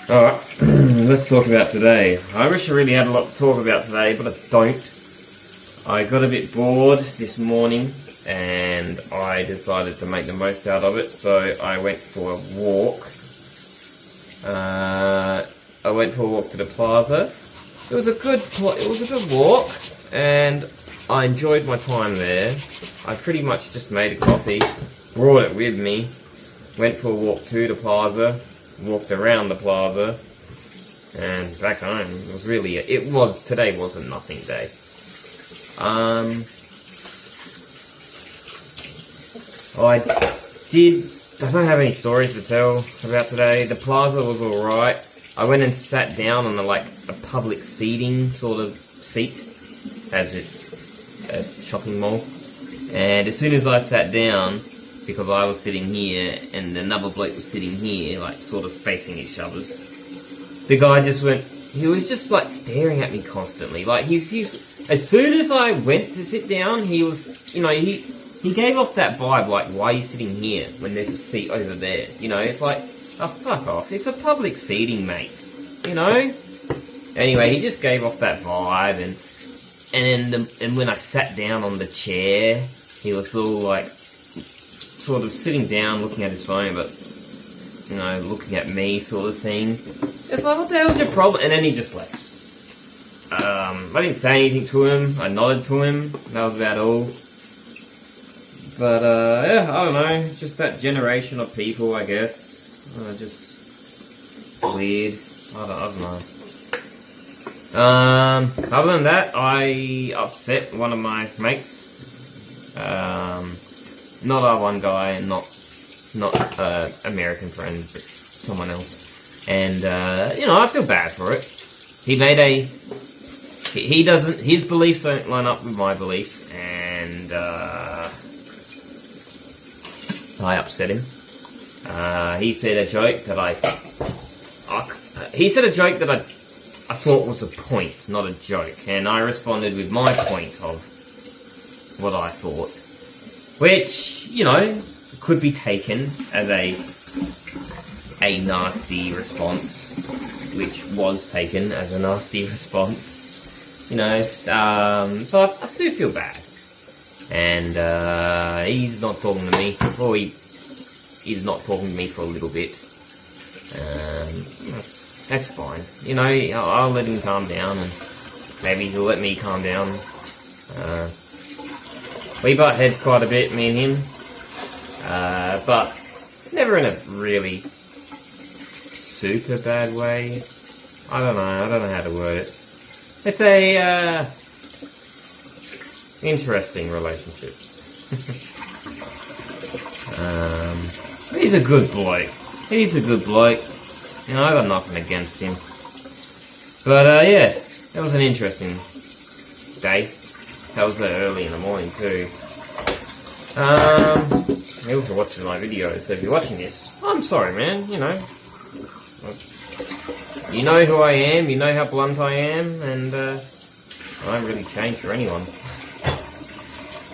Alright, let's talk about today. I wish I really had a lot to talk about today, but I don't. I got a bit bored this morning and I decided to make the most out of it, so I went for a walk. I went for a walk to the plaza. It was a good walk and I enjoyed my time there. I pretty much just made a coffee, brought it with me, went for a walk to the plaza, walked around the plaza, and back home. Today was a nothing day. I don't have any stories to tell about today. The plaza was alright. I went and sat down on a public seating sort of seat, as it's a shopping mall. And as soon as I sat down, because I was sitting here and another bloke was sitting here, sort of facing each other's, the guy he was just staring at me constantly. As soon as I went to sit down, he was, he gave off that vibe, why are you sitting here when there's a seat over there? It's oh, fuck off, it's a public seating, mate, Anyway, he just gave off that vibe, and when I sat down on the chair, he was all sort of sitting down, looking at his phone, but, looking at me sort of thing. It's what the hell's your problem? And then he just left. I didn't say anything to him. I nodded to him. That was about all. But, yeah, I don't know. Just that generation of people, I guess. Just weird. I don't know. Other than that, I upset one of my mates. Not our one guy, and not American friend, but someone else. And I feel bad for it. His beliefs don't line up with my beliefs, and I upset him. He said a joke that I thought was a point, not a joke, and I responded with my point of what I thought, which, could be taken as a nasty response, which was taken as a nasty response, so I do feel bad, and he's not talking to me, or he's not talking to me for a little bit. That's fine, I'll let him calm down, and maybe he'll let me calm down. We butt heads quite a bit, me and him, but never in a really super bad way. I don't know how to word it. It's a interesting relationship. He's a good bloke. I got nothing against him. But yeah, that was an interesting day. That was early in the morning too. You also watching my videos, so if you're watching this, I'm sorry, man. You know who I am. You know how blunt I am, and I don't really change for anyone.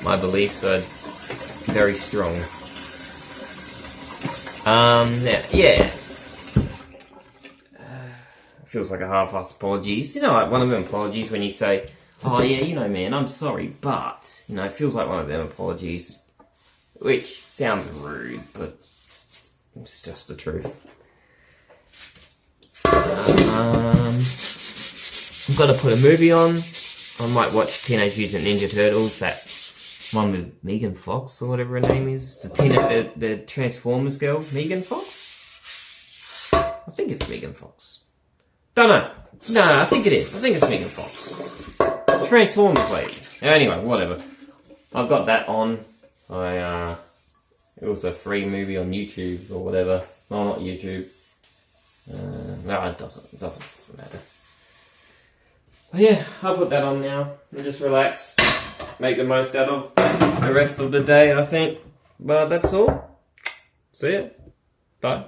My beliefs are very strong. Yeah. Feels like a half-assed apology. One of them apologies when you say, oh yeah, man, I'm sorry, but, it feels like one of them apologies, which sounds rude, but it's just the truth. I've got to put a movie on. I might watch Teenage Mutant Ninja Turtles, that one with Megan Fox, or whatever her name is. The Transformers girl, Megan Fox? I think it's Megan Fox. Don't know. No, I think it is. I think it's Megan Fox. Transformers lady. Anyway, whatever. I've got that on. It was a free movie on YouTube or whatever. No, not YouTube. No, it doesn't matter. But yeah, I'll put that on now and just relax. Make the most out of the rest of the day, I think. But that's all. See ya. Bye.